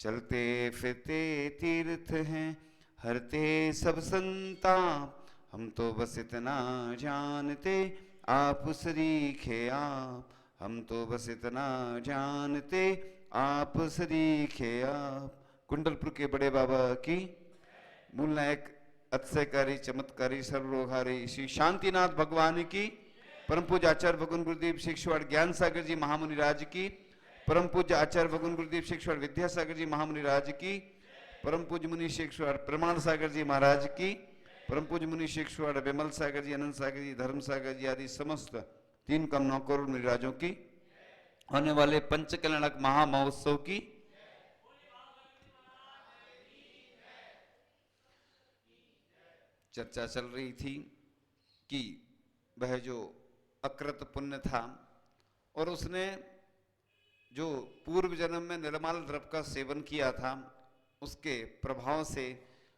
चलते फिरते तीर्थ हैं, हरते सब संताप। हम तो बस इतना जानते, आप सरीखे आप। हम तो बस इतना जानते, आप सरीखे आप। कुंडलपुर के बड़े बाबा की, मूल नायक अतिशयकारी चमत्कारी सर्वरोगहारी श्री शांतिनाथ भगवान की, परम पूज्य आचार्य भगवान गुरुदेव शिक्षवाड़ ज्ञान सागर जी महामुनि राज की, परम पूज्य आचार्य भगवान गुरुदेव शिक्षवाड़ विद्यासागर जी महामुनि राज की, परम पूज्य मुनि शिक्षवाड़ प्रमाण सागर जी महाराज की, परम पूज्य मुनि शिक्षवाड़ विमल सागर जी, अनंत सागर जी, धर्म सागर जी आदि समस्त 3 करोड़ करोड़ मुनिराजों की, होने वाले पंचकल्याणक महामहोत्सव की। चर्चा चल रही थी कि वह जो अकृत पुण्य था और उसने जो पूर्व जन्म में निर्मल द्रव्य का सेवन किया था, उसके प्रभाव से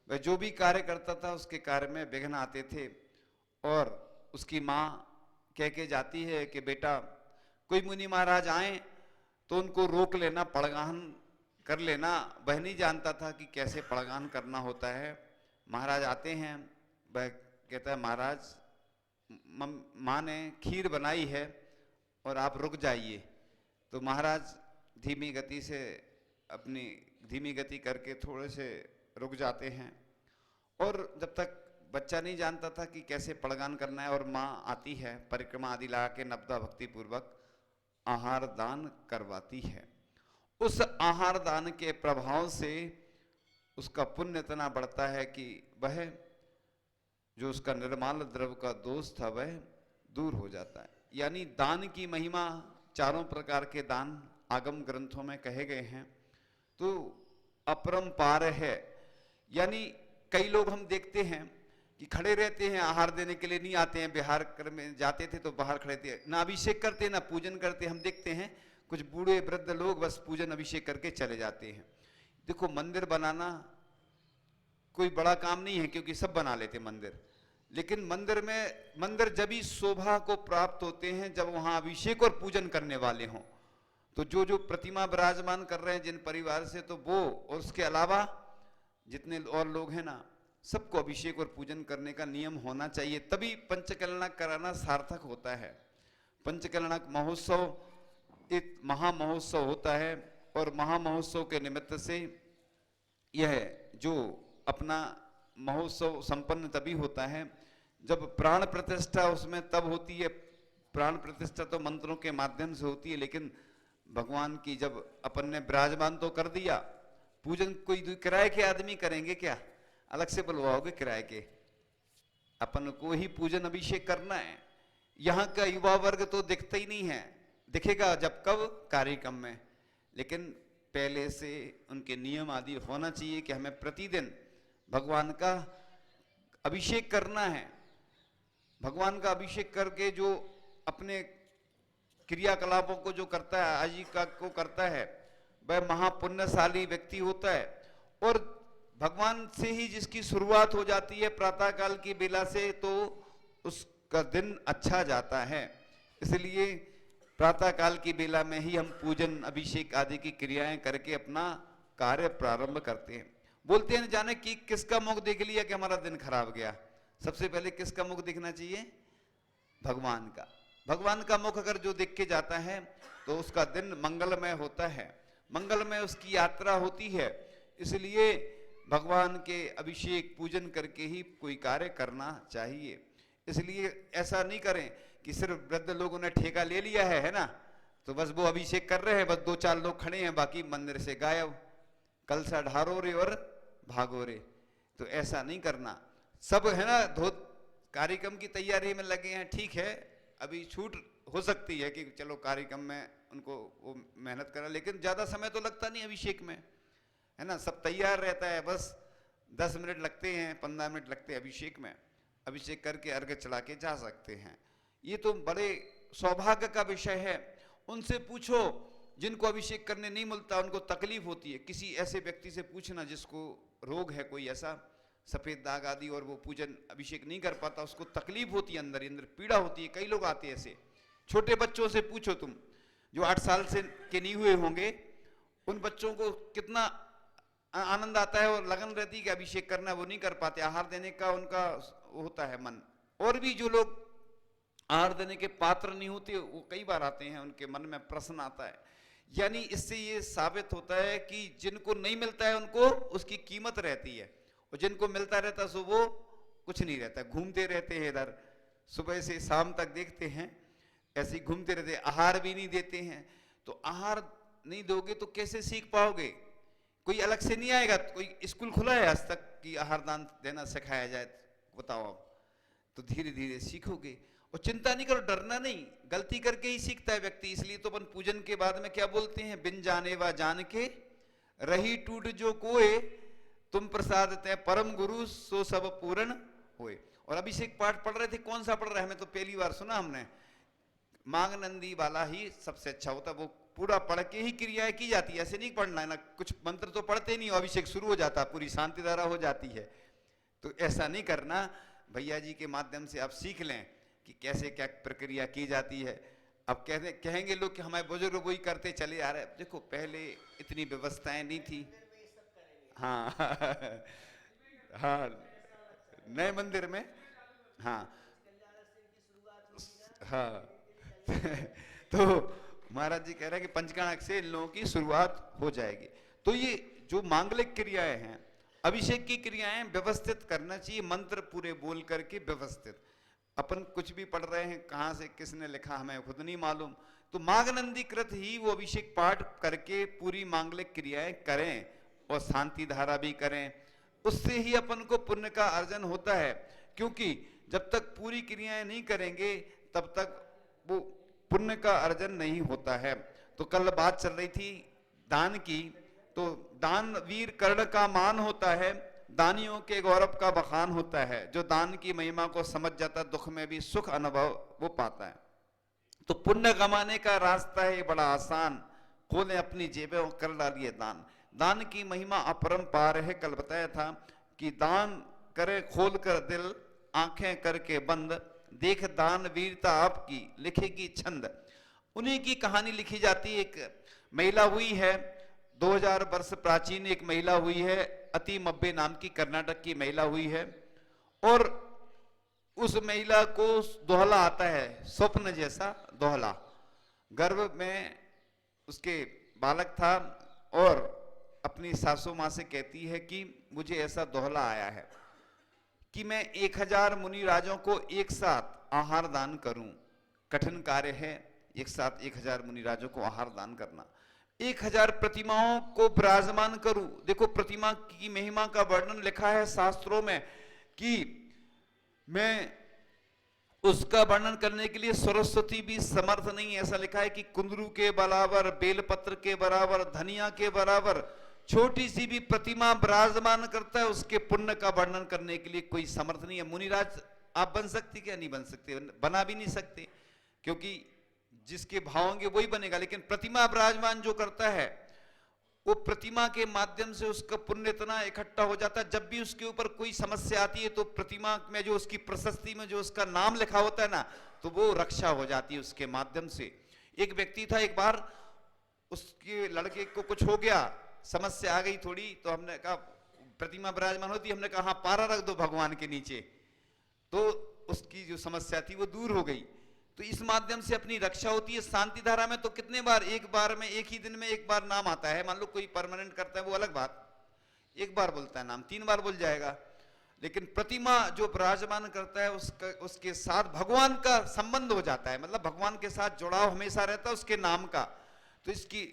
वह जो भी कार्य करता था उसके कार्य में विघ्न आते थे। और उसकी माँ कह के जाती है कि बेटा कोई मुनि महाराज आए तो उनको रोक लेना, पड़गान कर लेना। वह नहीं जानता था कि कैसे पड़गान करना होता है। महाराज आते हैं, वह कहता है महाराज माँ ने खीर बनाई है और आप रुक जाइए। तो महाराज धीमी गति से, अपनी धीमी गति करके थोड़े से रुक जाते हैं। और जब तक बच्चा नहीं जानता था कि कैसे पड़गान करना है, और माँ आती है परिक्रमा आदि लगा के नवदा भक्ति पूर्वक आहार दान करवाती है। उस आहार दान के प्रभाव से उसका पुण्य इतना बढ़ता है कि वह जो उसका निर्माल द्रव्य का दोष था वह दूर हो जाता है। यानी दान की महिमा, 4 प्रकार के दान आगम ग्रंथों में कहे गए हैं, तो अपरंपार है। यानी कई लोग हम देखते हैं कि खड़े रहते हैं, आहार देने के लिए नहीं आते हैं। बिहार में जाते थे तो बाहर खड़े थे, ना अभिषेक करते ना पूजन करते। हम देखते हैं कुछ बूढ़े वृद्ध लोग बस पूजन अभिषेक करके चले जाते हैं। देखो मंदिर बनाना कोई बड़ा काम नहीं है, क्योंकि सब बना लेते मंदिर। लेकिन मंदिर जब ही शोभा को प्राप्त होते हैं जब वहां अभिषेक और पूजन करने वाले हों। तो जो प्रतिमा विराजमान कर रहे हैं जिन परिवार से, तो वो और उसके अलावा जितने और लोग हैं ना, सबको अभिषेक और पूजन करने का नियम होना चाहिए, तभी पंचकल्याणक कराना सार्थक होता है। पंचकल्याणक महोत्सव एक महामहोत्सव होता है, और महामहोत्सव के निमित्त से यह जो अपना महोत्सव संपन्न तभी होता है जब प्राण प्रतिष्ठा उसमें तब होती है। प्राण प्रतिष्ठा तो मंत्रों के माध्यम से होती है, लेकिन भगवान की जब अपन ने विराजमान तो कर दिया, पूजन कोई किराए के आदमी करेंगे क्या? अलग से बुलवाओगे किराए के? अपन को ही पूजन अभिषेक करना है। यहाँ का युवा वर्ग तो दिखता ही नहीं है, दिखेगा जब कब कार्यक्रम में। लेकिन पहले से उनके नियम आदि होना चाहिए कि हमें प्रतिदिन भगवान का अभिषेक करना है। भगवान का अभिषेक करके जो अपने क्रियाकलापों को जो करता है, आजीविका को करता है, वह महापुण्यशाली व्यक्ति होता है। और भगवान से ही जिसकी शुरुआत हो जाती है प्रातः काल की बेला से, तो उसका दिन अच्छा जाता है। इसलिए प्रातः काल की बेला में ही हम पूजन अभिषेक आदि की क्रियाएं करके अपना कार्य प्रारंभ करते हैं। बोलते हैं जाने कि किसका मुख देख लिया कि हमारा दिन खराब गया। सबसे पहले किसका मुख दिखना चाहिए? भगवान का। भगवान का मुख अगर जो दिख के जाता है तो उसका दिन मंगलमय होता है, मंगलमय उसकी यात्रा होती है। इसलिए भगवान के अभिषेक पूजन करके ही कोई कार्य करना चाहिए। इसलिए ऐसा नहीं करें कि सिर्फ वृद्ध लोगों ने ठेका ले लिया है ना, तो बस वो अभिषेक कर रहे हैं, बस 2-4 लोग खड़े हैं, बाकी मंदिर से गायब, कलसा ढारो रे और भागो रे। तो ऐसा नहीं करना। सब है ना धोत कार्यक्रम की तैयारी में लगे हैं, ठीक है, अभी छूट हो सकती है कि चलो कार्यक्रम में उनको वो मेहनत करें, लेकिन ज्यादा समय तो लगता नहीं अभिषेक में, है ना। सब तैयार रहता है, बस 10 मिनट लगते हैं, 15 मिनट लगते हैं अभिषेक में। अभिषेक करके अर्घ्य चढ़ा के जा सकते हैं। ये तो बड़े सौभाग्य का विषय है। उनसे पूछो जिनको अभिषेक करने नहीं मिलता, उनको तकलीफ होती है। किसी ऐसे व्यक्ति से पूछना जिसको रोग है कोई ऐसा, सफेद दाग आदि, और वो पूजन अभिषेक नहीं कर पाता, उसको तकलीफ होती है, अंदर अंदर पीड़ा होती है। कई लोग आते हैं ऐसे। छोटे बच्चों से पूछो तुम, जो 8 साल से के नहीं हुए होंगे, उन बच्चों को कितना आनंद आता है और लगन रहती है कि अभिषेक करना, वो नहीं कर पाते, आहार देने का उनका होता है मन। और भी जो लोग आहार देने के पात्र नहीं होते वो कई बार आते हैं, उनके मन में प्रश्न आता है। यानी इससे ये साबित होता है कि जिनको नहीं मिलता है उनको उसकी कीमत रहती है, और जिनको मिलता रहता है सो वो कुछ नहीं रहता, घूमते रहते हैं इधर, सुबह से शाम तक देखते हैं ऐसे ही घूमते रहते हैं, आहार भी नहीं देते हैं। तो आहार नहीं दोगे तो कैसे सीख पाओगे? कोई अलग से नहीं आएगा, कोई स्कूल खुला है आज तक कि आहार दान देना सिखाया जाए? बताओ आप। तो धीरे धीरे सीखोगे। और चिंता नहीं करो, डरना नहीं, गलती करके ही सीखता है व्यक्ति। इसलिए तो अपन पूजन के बाद में क्या बोलते हैं, बिन जाने व जान के रही टूट जो कोए, तुम प्रसाद तय परम गुरु सो सब पूर्ण होए। और अभिषेक पाठ पढ़ रहे थे, कौन सा पढ़ रहे हैं? हमें तो पहली बार सुना हमने। मांगनंदी वाला ही सबसे अच्छा होता, वो पूरा पढ़ के ही क्रियाएं की जाती है, ऐसे नहीं पढ़ना है ना, कुछ मंत्र तो पढ़ते नहीं, अभिषेक शुरू हो जाता, पूरी शांति धारा हो जाती है। तो ऐसा नहीं करना, भैया जी के माध्यम से आप सीख लें कि कैसे क्या प्रक्रिया की जाती है। अब कहेंगे लोग कि हमारे बुजुर्ग वही करते चले आ रहे। देखो पहले इतनी व्यवस्थाएं नहीं थी। हाँ हाँ, नए मंदिर में, हाँ हाँ तो महाराज जी कह रहे हैं कि पंचकाणक से इन लोगों की शुरुआत हो जाएगी। तो ये जो मांगलिक क्रियाएं हैं, अभिषेक की क्रियाएं व्यवस्थित करना चाहिए, मंत्र पूरे बोल करके व्यवस्थित। अपन कुछ भी पढ़ रहे हैं, कहां से किसने लिखा हमें खुद नहीं मालूम। तो मांगनंदीकृत ही वो अभिषेक पाठ करके पूरी मांगलिक क्रियाएं करें और शांति धारा भी करें, उससे ही अपन को पुण्य का अर्जन होता है। क्योंकि जब तक पूरी क्रियाएं नहीं करेंगे तब तक वो पुण्य का अर्जन नहीं होता है। तो कल बात चल रही थी दान की, तो दान वीर कर्ण का मान होता है, दानियों के गौरव का बखान होता है। जो दान की महिमा को समझ जाता है, दुख में भी सुख अनुभव वो पाता है। तो पुण्य कमाने का रास्ता है बड़ा आसान, खोले अपनी जेबें और कर डालिए दान। दान की महिमा अपरंपार है। कल बताया था कि दान करे खोल कर दिल, आंखें करके बंद, देख दान वीरता आपकी लिखेगी छंद। उन्हीं की कहानी लिखी जाती है। एक महिला हुई है 2000 वर्ष प्राचीन, एक महिला हुई है अति मब्बे नाम की, कर्नाटक की महिला हुई है। और उस महिला को दोहला आता है, स्वप्न जैसा दोहला। गर्भ में उसके बालक था और अपनी सासू माँ से कहती है कि मुझे ऐसा दोहला आया है कि मैं 1000 मुनि राजों को एक साथ आहार दान करूं। कठिन कार्य है एक साथ 1000 मुनि राजों को आहार दान करना। 1000 प्रतिमाओं को विराजमान करूं। देखो प्रतिमा की महिमा का वर्णन लिखा है शास्त्रों में कि मैं उसका वर्णन करने के लिए सरस्वती भी समर्थ नहीं है। ऐसा लिखा है कि कुंदरू के बराबर, बेलपत्र के बराबर, धनिया के बराबर छोटी सी भी प्रतिमा विराजमान करता है, उसके पुण्य का वर्णन करने के लिए कोई समर्थ नहीं है। मुनिराज आप बन सकते क्या? नहीं बन सकते, बना भी नहीं सकते, क्योंकि जिसके भाव होंगे वही बनेगा। लेकिन प्रतिमा विराजमान जो करता है, वो प्रतिमा के माध्यम से उसका पुण्य इतना इकट्ठा हो जाता है, जब भी उसके ऊपर कोई समस्या आती है तो प्रतिमा में जो उसकी प्रशस्ति में जो उसका नाम लिखा होता है ना, तो वो रक्षा हो जाती है उसके माध्यम से। एक व्यक्ति था, एक बार उसके लड़के को कुछ हो गया, समस्या आ गई थोड़ी, तो हमने कहा प्रतिमा विराजमान होती, हमने कहा हाँ पारा रख दो भगवान के नीचे, तो उसकी जो समस्या थी वो दूर हो गई। तो इस माध्यम से अपनी रक्षा होती है। शांति धारा में तो कितने बार, एक बार में, एक ही दिन में एक बार नाम आता है। मान लो कोई परमानेंट करता है वो अलग बात, एक बार बोलता है नाम, 3 बार बोल जाएगा। लेकिन प्रतिमा जो विराजमान करता है उसके साथ भगवान का संबंध हो जाता है, मतलब भगवान के साथ जुड़ाव हमेशा रहता है उसके नाम का। तो इसकी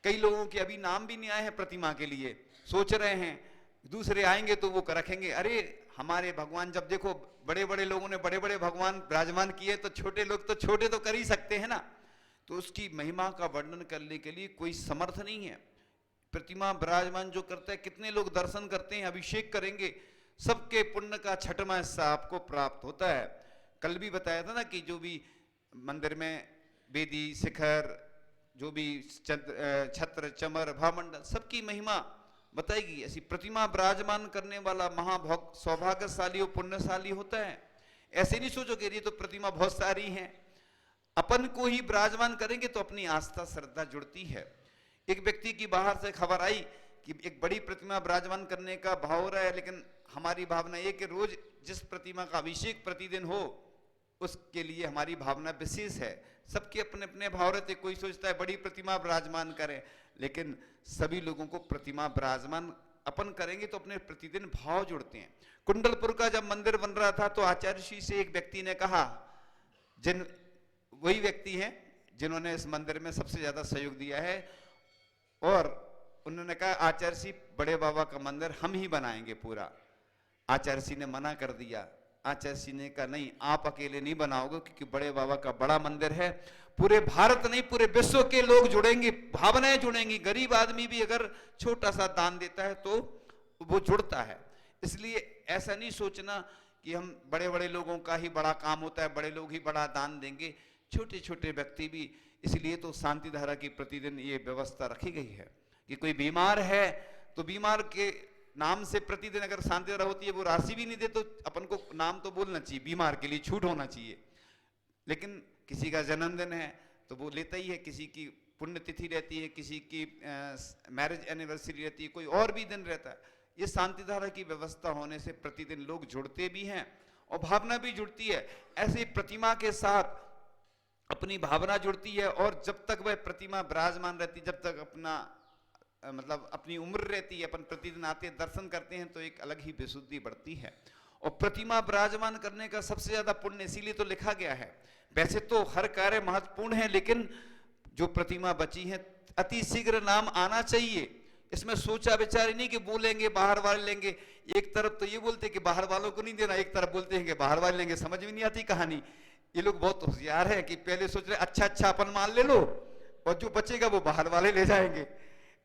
कई लोगों के अभी नाम भी नहीं आए हैं प्रतिमा के लिए, सोच रहे हैं दूसरे आएंगे तो वो रखेंगे। अरे हमारे भगवान, जब देखो बड़े बड़े लोगों ने बड़े बड़े भगवान विराजमान किए, तो छोटे लोग तो छोटे तो कर ही सकते हैं ना। तो उसकी महिमा का वर्णन करने के लिए कोई समर्थ नहीं है। प्रतिमा विराजमान जो करता है, कितने लोग दर्शन करते हैं, अभिषेक करेंगे, सबके पुण्य का छठवां हिस्सा आपको प्राप्त होता है। कल भी बताया था ना कि जो भी मंदिर में वेदी, शिखर, जो भी छत्र, चमर, भामंडल, सबकी महिमा बताएगी। ऐसी प्रतिमा विराजमान करने वाला महाभोग सौभाग्यशाली और पुण्यशाली होता है। ऐसे नहीं सोचो कि ये तो प्रतिमा बहुत सारी हैं, अपन को ही विराजमान करेंगे तो अपनी आस्था श्रद्धा जुड़ती है। एक व्यक्ति की बाहर से खबर आई कि एक बड़ी प्रतिमा विराजमान करने का भाव हो रहा है, लेकिन हमारी भावना ये कि रोज जिस प्रतिमा का अभिषेक प्रतिदिन हो उसके लिए हमारी भावना विशेष है। सबके अपने अपने भाव रहते, कोई सोचता है बड़ी प्रतिमा विराजमान करें, लेकिन सभी लोगों को प्रतिमा विराजमान अपन करेंगे तो अपने प्रतिदिन भाव जुड़ते हैं। कुंडलपुर का जब मंदिर बन रहा था तो आचार्य श्री से एक व्यक्ति ने कहा, वही व्यक्ति हैं जिन्होंने इस मंदिर में सबसे ज्यादा सहयोग दिया है, और उन्होंने कहा आचार्य श्री बड़े बाबा का मंदिर हम ही बनाएंगे पूरा। आचार्य श्री ने मना कर दिया। आचार्य श्री ने कहा नहीं, आप अकेले नहीं बनाओगे, क्योंकि बड़े बाबा का बड़ा मंदिर है, पूरे भारत नहीं पूरे विश्व के लोग जुड़ेंगे, भावनाएं जुड़ेंगी। गरीब आदमी भी अगर छोटा सा दान देता है तो वो जुड़ता है। इसलिए ऐसा नहीं सोचना कि हम बड़े बड़े लोगों का ही बड़ा काम होता है, बड़े लोग ही बड़ा दान देंगे, छोटे छोटे व्यक्ति भी। इसलिए तो शांति धारा की प्रतिदिन ये व्यवस्था रखी गई है कि कोई बीमार है तो बीमार के नाम से प्रतिदिन अगर शांति धारा होती है, वो राशि भी नहीं दे तो अपन को नाम तो बोलना चाहिए, बीमार के लिए छूट होना चाहिए। लेकिन किसी का जन्मदिन है तो वो लेता ही है, किसी की पुण्यतिथि रहती है, किसी की मैरिज एनिवर्सरी रहती है, कोई और भी दिन रहता है। ये शांति धारा की व्यवस्था होने से प्रतिदिन लोग जुड़ते भी हैं और भावना भी जुड़ती है। ऐसे प्रतिमा के साथ अपनी भावना जुड़ती है, और जब तक वह प्रतिमा विराजमान रहती, जब तक अपना मतलब अपनी उम्र रहती है, अपन प्रतिदिन आते दर्शन करते हैं तो एक अलग ही विशुद्धि बढ़ती है। और प्रतिमा विराजमान करने का सबसे ज्यादा पुण्य इसीलिए तो लिखा गया है। वैसे तो हर कार्य महत्वपूर्ण है, लेकिन जो प्रतिमा बची है अति शीघ्र नाम आना चाहिए। इसमें सोचा विचार नहीं कि बोलेंगे बाहर वाले लेंगे। एक तरफ तो ये बोलते कि बाहर वालों को नहीं देना, एक तरफ बोलते हैं कि बाहर वाले लेंगे। समझ में नहीं आती कहानी। ये लोग बहुत होशियार है कि पहले सोच रहे अच्छा अच्छा अपन मान ले लो, और जो बचेगा वो बाहर वाले ले जाएंगे।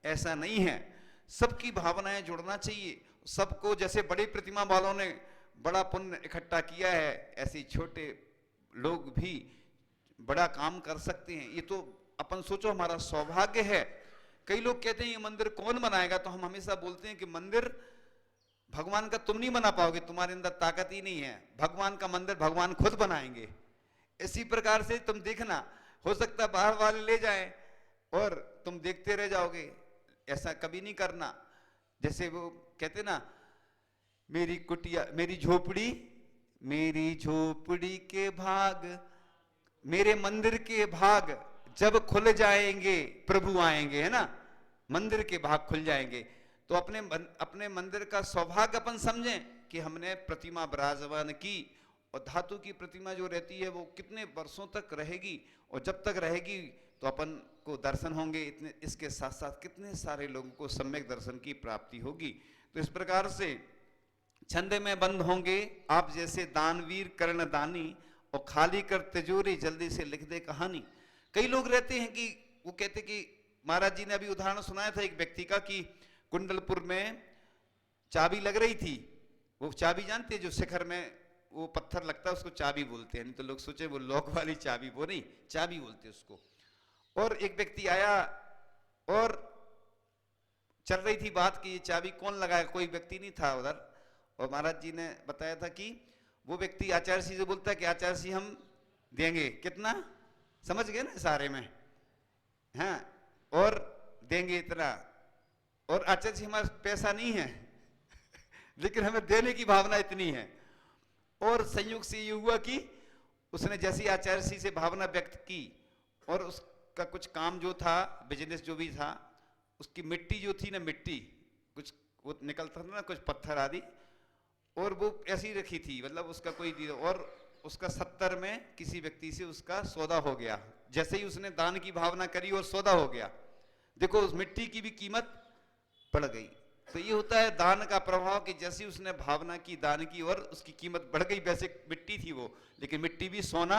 ऐसा नहीं है, सबकी भावनाएं जुड़ना चाहिए। सबको, जैसे बड़ी प्रतिमा वालों ने बड़ा पुण्य इकट्ठा किया है, ऐसे छोटे लोग भी बड़ा काम कर सकते हैं। ये तो अपन सोचो हमारा सौभाग्य है। कई लोग कहते हैं ये मंदिर कौन बनाएगा, तो हम हमेशा बोलते हैं कि मंदिर भगवान का तुम नहीं बना पाओगे, तुम्हारे अंदर ताकत ही नहीं है। भगवान का मंदिर भगवान खुद बनाएंगे। इसी प्रकार से तुम देखना, हो सकता है बाहर वाले ले जाएं और तुम देखते रह जाओगे। ऐसा कभी नहीं करना। जैसे वो कहते ना, मेरी कुटिया मेरी झोपड़ी के भाग, मेरे मंदिर के भाग जब खुल जाएंगे प्रभु आएंगे, है ना। मंदिर के भाग खुल जाएंगे तो अपने मंदिर का सौभाग्य अपन समझें कि हमने प्रतिमा विराजमान की। और धातु की प्रतिमा जो रहती है वो कितने वर्षों तक रहेगी, और जब तक रहेगी तो अपन को दर्शन होंगे। इतने इसके साथ साथ कितने सारे लोगों को सम्यक दर्शन की प्राप्ति होगी। तो इस प्रकार से छंद में बंद होंगे आप जैसे दानवीर कर्ण दानी, और खाली कर तिजोरी जल्दी से लिख दे कहानी। कई लोग रहते हैं कि वो कहते कि महाराज जी ने अभी उदाहरण सुनाया था एक व्यक्ति का कि कुंडलपुर में चाबी लग रही थी। वो चाबी जानते हैं, जो शिखर में वो पत्थर लगता है उसको चाबी बोलते हैं। नहीं तो लोग सोचे वो लॉक वाली चाबी, वो नहीं, चाबी बोलते हैं उसको। और एक व्यक्ति आया और चल रही थी बात कि ये चाबी कौन लगाया, कोई व्यक्ति नहीं था उधर। और महाराज जी ने बताया था कि वो व्यक्ति आचार्य जी से बोलता है कि आचार्य जी हम देंगे कितना, समझ गए ना सारे में, हाँ, और देंगे इतना। और आचार्य जी हमारे पैसा नहीं है लेकिन हमें देने की भावना इतनी है। और संयोग से ये हुआ कि उसने जैसी आचार्य जी से भावना व्यक्त की, और उसका कुछ काम जो था, बिजनेस जो भी था, उसकी मिट्टी जो थी ना, मिट्टी कुछ वो निकलता था ना, कुछ पत्थर आदि, और वो ऐसी रखी थी, मतलब उसका कोई, और उसका 70 में किसी व्यक्ति से उसका सौदा हो गया। जैसे ही उसने दान की भावना करी और सौदा हो गया, देखो उस मिट्टी की भी कीमत बढ़ गई। तो ये होता है दान का प्रभाव कि जैसे उसने भावना की दान की और उसकी कीमत बढ़ गई। वैसे मिट्टी थी वो, लेकिन मिट्टी भी सोना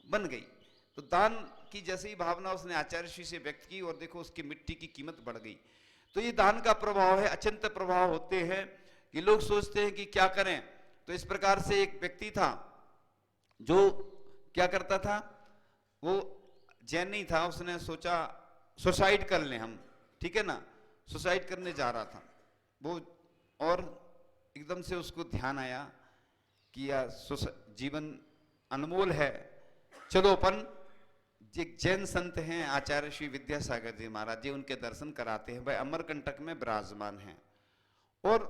बन गई। तो दान की जैसे ही भावना उसने आचार्य श्री से व्यक्त की और देखो उसकी मिट्टी की कीमत बढ़ गई। तो ये दान का प्रभाव है। अचिंत्य प्रभाव होते हैं कि लोग सोचते हैं कि क्या करें। तो इस प्रकार से एक व्यक्ति था जो क्या करता था, वो जैन नहीं था, उसने सोचा सुसाइड कर लें हम, ठीक है ना, सुसाइड करने जा रहा था वो। और एकदम से उसको ध्यान आया कि यार जीवन अनमोल है, चलो अपन एक जैन संत हैं आचार्य श्री विद्यासागर जी महाराज जी, उनके दर्शन कराते हैं, भाई अमरकंटक में विराजमान हैं। और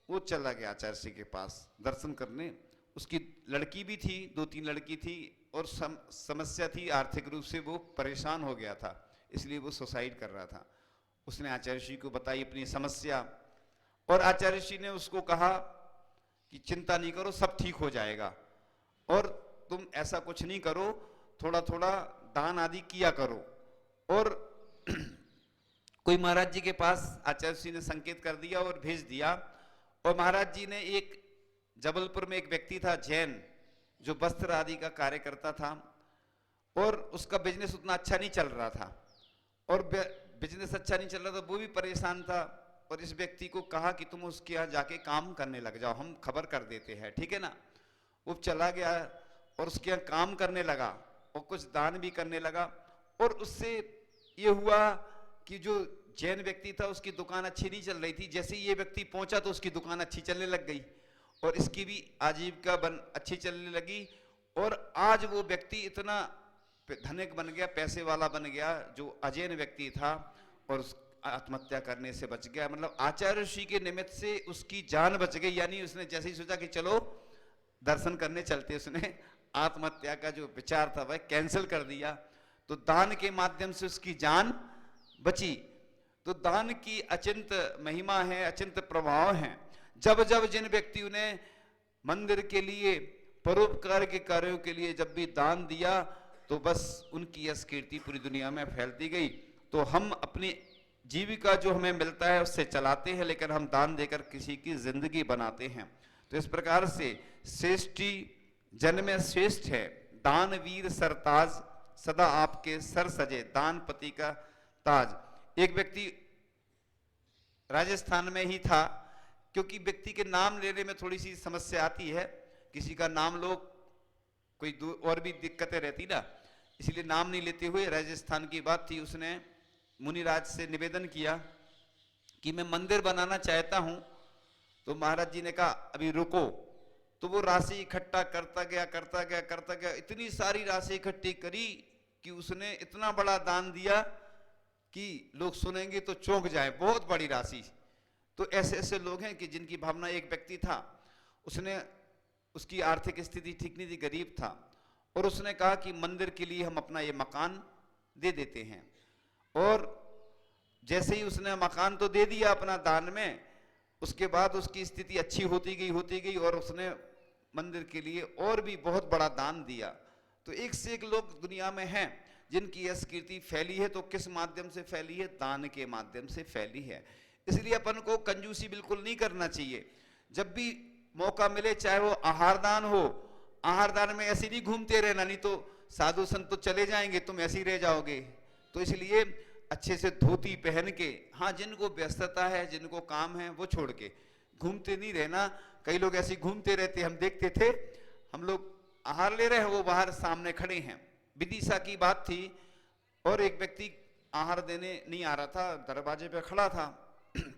वो चला गया आचार्य श्री के पास दर्शन करने। उसकी लड़की भी थी, 2-3 लड़की थी, और समस्या थी, आर्थिक रूप से वो परेशान हो गया था, इसलिए वो सुसाइड कर रहा था। उसने आचार्य श्री को बताई अपनी समस्या, और आचार्य श्री ने उसको कहा कि चिंता नहीं करो, सब ठीक हो जाएगा, और तुम ऐसा कुछ नहीं करो, थोड़ा थोड़ा दान आदि किया करो। और कोई महाराज जी के पास आचार्य श्री ने संकेत कर दिया और भेज दिया। और महाराज जी ने एक जबलपुर में एक व्यक्ति था जैन, जो वस्त्र आदि का कार्य करता था, और उसका बिजनेस उतना अच्छा नहीं चल रहा था, और बिजनेस अच्छा नहीं चल रहा था, वो भी परेशान था। और इस व्यक्ति को कहा कि तुम उसके यहाँ जाके काम करने लग जाओ, हम खबर कर देते हैं, ठीक है ना। वो चला गया और उसके यहाँ काम करने लगा और कुछ दान भी करने लगा। और उससे ये हुआ कि जो जैन व्यक्ति था उसकी दुकान अच्छी नहीं चल रही थी, जैसे ये व्यक्ति पहुंचा तो उसकी दुकान अच्छी चलने लग गई, और इसकी भी आजीविका अच्छी चलने लगी। और आज वो व्यक्ति इतना धनिक बन गया, पैसे वाला बन गया, जो अजैन व्यक्ति था, और आत्महत्या करने से बच गया। मतलब आचार्य श्री के निमित्त से उसकी जान बच गई। यानी उसने जैसे ही सोचा कि चलो दर्शन करने चलते, उसने आत्महत्या का जो विचार था वह कैंसिल कर दिया। तो दान के माध्यम से उसकी जान बची। तो दान की अचिंत महिमा है, अचिंत प्रभाव है। जब जब जिन व्यक्तियों ने मंदिर के लिए, परोपकार के कार्यों के लिए जब भी दान दिया, तो बस उनकी यश कीर्ति पूरी दुनिया में फैलती गई। तो हम अपनी जीविका जो हमें मिलता है उससे चलाते हैं, लेकिन हम दान देकर किसी की जिंदगी बनाते हैं। तो इस प्रकार से श्रेष्ठी जन में श्रेष्ठ है, दान वीर सरताज, सदा आपके सर सजे, दान पति का ताज। एक व्यक्ति राजस्थान में ही था, क्योंकि व्यक्ति के नाम लेने में थोड़ी सी समस्या आती है, किसी का नाम लो कोई और भी दिक्कतें रहती ना, इसलिए नाम नहीं लेते हुए राजस्थान की बात थी। उसने मुनिराज से निवेदन किया कि मैं मंदिर बनाना चाहता हूं। तो महाराज जी ने कहा अभी रुको। तो वो राशि इकट्ठा करता गया, इतनी सारी राशि इकट्ठी करी कि उसने इतना बड़ा दान दिया कि लोग सुनेंगे तो चौंक जाए, बहुत बड़ी राशि। तो ऐसे ऐसे लोग हैं कि जिनकी भावना। एक व्यक्ति था, उसने, उसकी आर्थिक स्थिति ठीक नहीं थी, गरीब था, और उसने कहा कि मंदिर के लिए हम अपना ये मकान दे देते हैं। और जैसे ही उसने मकान तो दे दिया अपना दान में, उसके बाद उसकी स्थिति अच्छी होती गई, और उसने मंदिर के लिए और भी बहुत बड़ा दान दिया। तो एक से एक लोग दुनिया में हैं जिनकी यश कीर्ति फैली है। तो किस माध्यम से फैली है? दान के माध्यम से फैली है। इसलिए अपन को कंजूसी बिल्कुल नहीं करना चाहिए। जब भी मौका मिले, चाहे वो आहार दान हो, आहार दान में ऐसे नहीं घूमते रहना, नहीं तो साधु संत तो चले जाएंगे, तुम ऐसे ही रह जाओगे। तो इसलिए अच्छे से धोती पहन के, हाँ जिनको व्यस्तता है, जिनको काम है, वो छोड़ के घूमते नहीं रहना। कई लोग ऐसे घूमते रहते, हम देखते थे, हम लोग आहार ले रहे हैं, वो बाहर सामने खड़े हैं। विदिशा की बात थी, और एक व्यक्ति आहार देने नहीं आ रहा था, दरवाजे पे खड़ा था।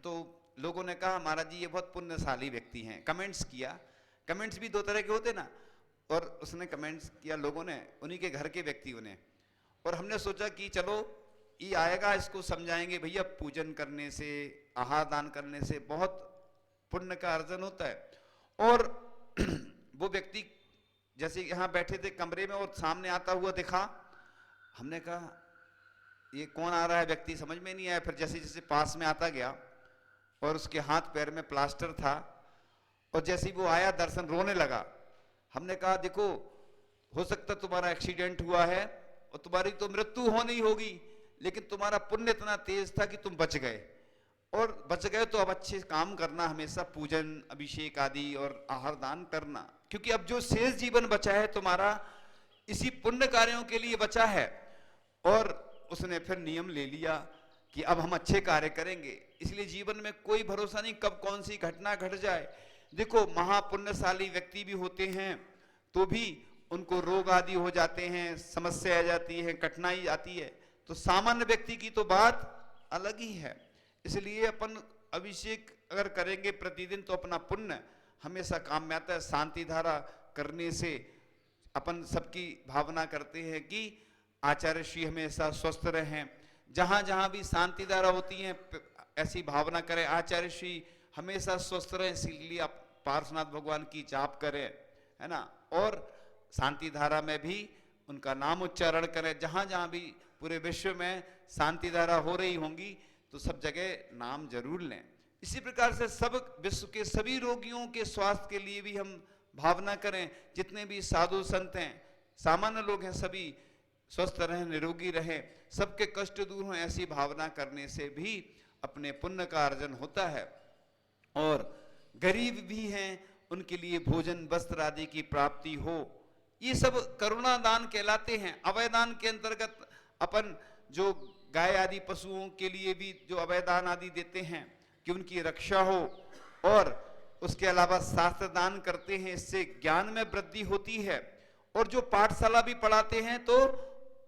तो लोगों ने कहा महाराज जी ये बहुत पुण्यशाली व्यक्ति हैं, कमेंट्स किया। कमेंट्स भी दो तरह के होते ना, और उसने कमेंट्स किया लोगों ने, उन्हीं के घर के व्यक्तियों ने। और हमने सोचा कि चलो ये आएगा, इसको समझाएंगे भैया पूजन करने से, आहार दान करने से बहुत पुण्य का अर्जन होता है। और वो व्यक्ति जैसे यहाँ बैठे थे कमरे में और सामने आता हुआ दिखा, हमने कहा ये कौन आ रहा है व्यक्ति, समझ में नहीं आया। फिर जैसे जैसे पास में आता गया, और उसके हाथ पैर में प्लास्टर था, और जैसे ही वो आया दर्शन रोने लगा। हमने कहा देखो हो सकता तुम्हारा एक्सीडेंट हुआ है और तुम्हारी तो मृत्यु होनी होगी, लेकिन तुम्हारा पुण्य इतना तेज था कि तुम बच गए, और बच गए तो अब अच्छे काम करना, हमेशा पूजन अभिषेक आदि और आहार दान करना, क्योंकि अब जो शेष जीवन बचा है तुम्हारा इसी पुण्य कार्यों के लिए बचा है। और उसने फिर नियम ले लिया कि अब हम अच्छे कार्य करेंगे। इसलिए जीवन में कोई भरोसा नहीं कब कौन सी घटना घट जाए। देखो महापुण्यशाली व्यक्ति भी होते हैं तो भी उनको रोग आदि हो जाते हैं, समस्या आ जाती है, कठिनाई आती है। तो सामान्य व्यक्ति की तो बात अलग ही है। इसलिए अपन अभिषेक अगर करेंगे प्रतिदिन तो अपना पुण्य हमेशा काम में आता है। शांति धारा करने से अपन सबकी भावना करते हैं कि आचार्य श्री हमेशा स्वस्थ रहें, जहां जहां भी शांति धारा होती है ऐसी भावना करें आचार्य श्री हमेशा स्वस्थ रहे, इसीलिए आप पार्श्वनाथ भगवान की जाप करें, है ना। और शांति धारा में भी उनका नाम उच्चारण करें, जहां जहां भी पूरे विश्व में शांति धारा हो रही होंगी तो सब जगह नाम जरूर लें। इसी प्रकार से सब विश्व के सभी रोगियों के स्वास्थ्य के लिए भी हम भावना करें, जितने भी साधु संत हैं, सामान्य लोग हैं, सभी स्वस्थ रहें, निरोगी रहें, सबके कष्ट दूर हों, ऐसी भावना करने से भी अपने पुण्य का अर्जन होता है। और गरीब भी हैं, उनके लिए भोजन वस्त्र आदि की प्राप्ति हो, ये सब करुणा दान कहलाते हैं। अभय दान के अंतर्गत अपन जो गाय आदि पशुओं के लिए भी जो अभय दान आदि देते हैं कि उनकी रक्षा हो, और उसके अलावा शास्त्र दान करते हैं, इससे ज्ञान में वृद्धि होती है। और जो पाठशाला भी पढ़ाते हैं तो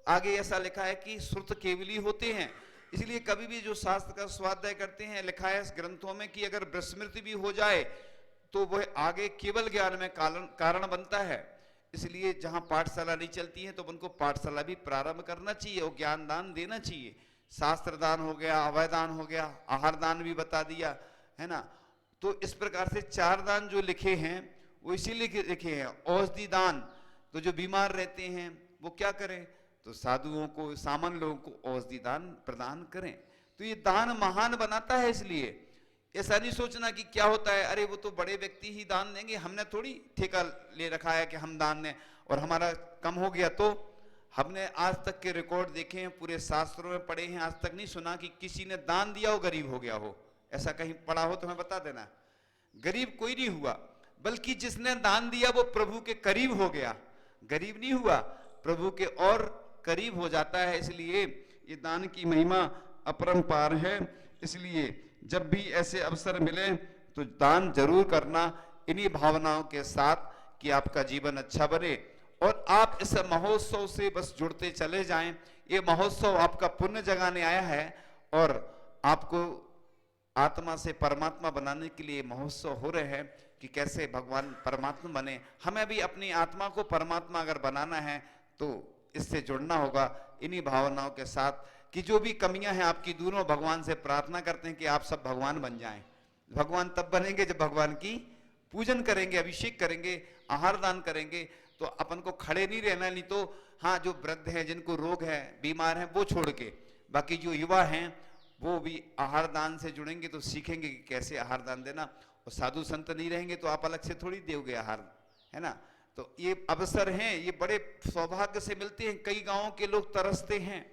आगे ऐसा लिखा है कि श्रुत केवली होते हैं, इसलिए कभी भी जो शास्त्र का स्वाध्याय करते हैं, लिखा है इस ग्रंथों में कि अगर विस्मृति भी हो जाए तो वह आगे केवल ज्ञान में कारण बनता है। इसलिए जहां पाठशाला नहीं चलती है तो उनको पाठशाला भी प्रारंभ करना चाहिए और ज्ञान दान देना चाहिए। शास्त्र दान हो गया, अभय दान हो गया, आहार दान भी बता दिया, है ना। तो इस प्रकार से 4 दान जो लिखे हैं वो इसीलिए लिखे हैं। औषधि दान, तो जो बीमार रहते हैं वो क्या करें, तो साधुओं को, सामान्य लोगों को औषधि दान प्रदान करें। तो ये दान महान बनाता है, इसलिए ऐसा नहीं सोचना कि क्या होता है, अरे वो तो बड़े व्यक्ति ही दान देंगे, हमने थोड़ी ठेका ले रखा है कि हम दान दें और हमारा कम हो गया। तो हमने आज तक के रिकॉर्ड देखे हैं, पूरे शास्त्रों में पढ़े हैं, आज तक नहीं सुना कि किसी ने दान दिया हो गरीब हो गया हो। ऐसा कहीं पढ़ा हो तो हमें बता देना। गरीब कोई नहीं हुआ, बल्कि जिसने दान दिया वो प्रभु के करीब हो गया, गरीब नहीं हुआ, प्रभु के और करीब हो जाता है। इसलिए ये दान की महिमा अपरंपार है। इसलिए जब भी ऐसे अवसर मिले तो दान जरूर करना, इन्हीं भावनाओं के साथ कि आपका जीवन अच्छा बने और आप इस महोत्सव से बस जुड़ते चले जाएं। ये महोत्सव आपका पुण्य जगाने आया है और आपको आत्मा से परमात्मा बनाने के लिए महोत्सव हो रहे हैं कि कैसे भगवान परमात्मा बने। हमें भी अपनी आत्मा को परमात्मा अगर बनाना है तो इससे जुड़ना होगा, इन्हीं भावनाओं के साथ कि जो भी कमियां हैं आपकी दूर हो। भगवान से प्रार्थना करते हैं कि आप सब भगवान बन जाएं। भगवान तब बनेंगे जब भगवान की पूजन करेंगे, अभिषेक करेंगे, आहार दान करेंगे। तो अपन को खड़े नहीं रहना, नहीं तो हाँ जो वृद्ध हैं, जिनको रोग है, बीमार हैं, वो छोड़ के बाकी जो युवा हैं वो भी आहार दान से जुड़ेंगे तो सीखेंगे कि कैसे आहार दान देना। और साधु संत नहीं रहेंगे तो आप अलग से थोड़ी दोगे आहार, है ना। तो ये अवसर हैं, ये बड़े सौभाग्य से मिलते हैं। कई गांवों के लोग तरसते हैं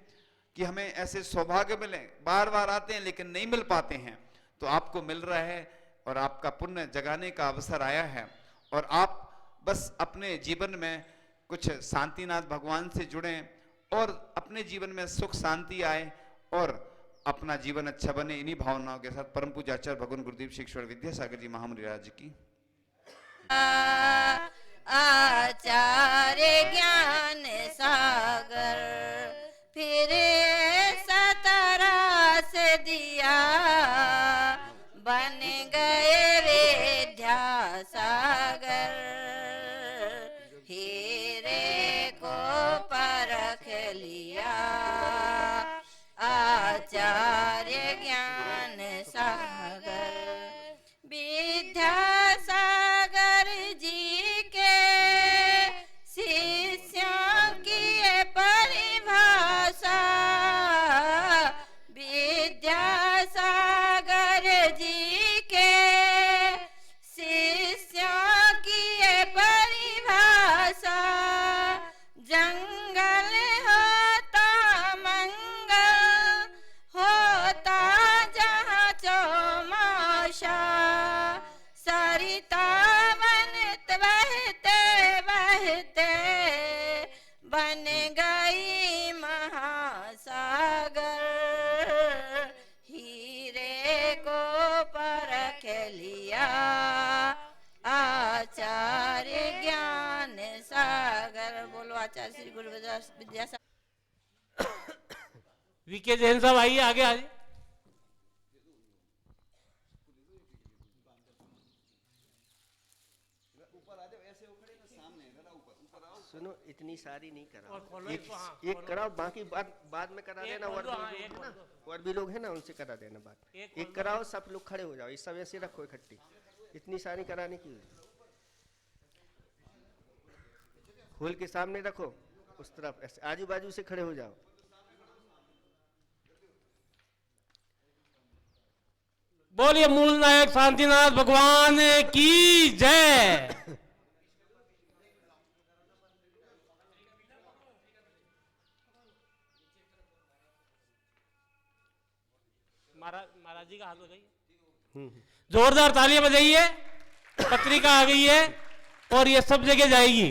कि हमें ऐसे सौभाग्य मिले, बार बार आते हैं लेकिन नहीं मिल पाते हैं। तो आपको मिल रहा है और आपका पुण्य जगाने का अवसर आया है। और आप बस अपने जीवन में कुछ शांतिनाथ भगवान से जुड़ें और अपने जीवन में सुख शांति आए और अपना जीवन अच्छा बने। इन्हीं भावनाओं के साथ परम पूज्य आचार्य भगवान गुरुदेव शिक्षण विद्यासागर जी महामुनि राज की। आचार्य ज्ञान सागर फिर सतरा से दिया, बन गए विद्यासागर। हीरे को परख लिया आचार्य ज्ञान सागर। विद्यासागर जी के शिष्यों की परिभाषा, विद्यासागर जी के शिष्यों की परिभाषा। जंगल होता मंगल होता जहाँ चौमाशा, सरिता बनत बहते बहते बन गई महासागर। हीरे को परख लिया आचार्य ज्ञान सागर। बोलो आचार्य श्री गुरु विद्यासागर। वीके जैन साहब आइए, आगे आइए। सुनो, इतनी सारी नहीं और कराओ, खोलो एक इसको, हाँ, एक खोलो। कराओ, बाकी बाद में करा एक देना। खोल और दो, भी हाँ, लोग एक हैं खोल ना, दो। और भी लोग हैं ना, उनसे करा देना बात। एक खोल एक दो। कराओ, सब लोग खड़े हो जाओ, ये सब ऐसे रखो इकट्ठी, इतनी सारी कराने की। खोल के सामने रखो, उस तरफ ऐसे आजू बाजू से खड़े हो जाओ। बोलिए मूल नायक शांतिनाथ भगवान की जय। महाराज जी का हाथ लगाइए, जोरदार तालियां बजाइए। पत्रिका आ गई है और ये सब जगह जाएगी।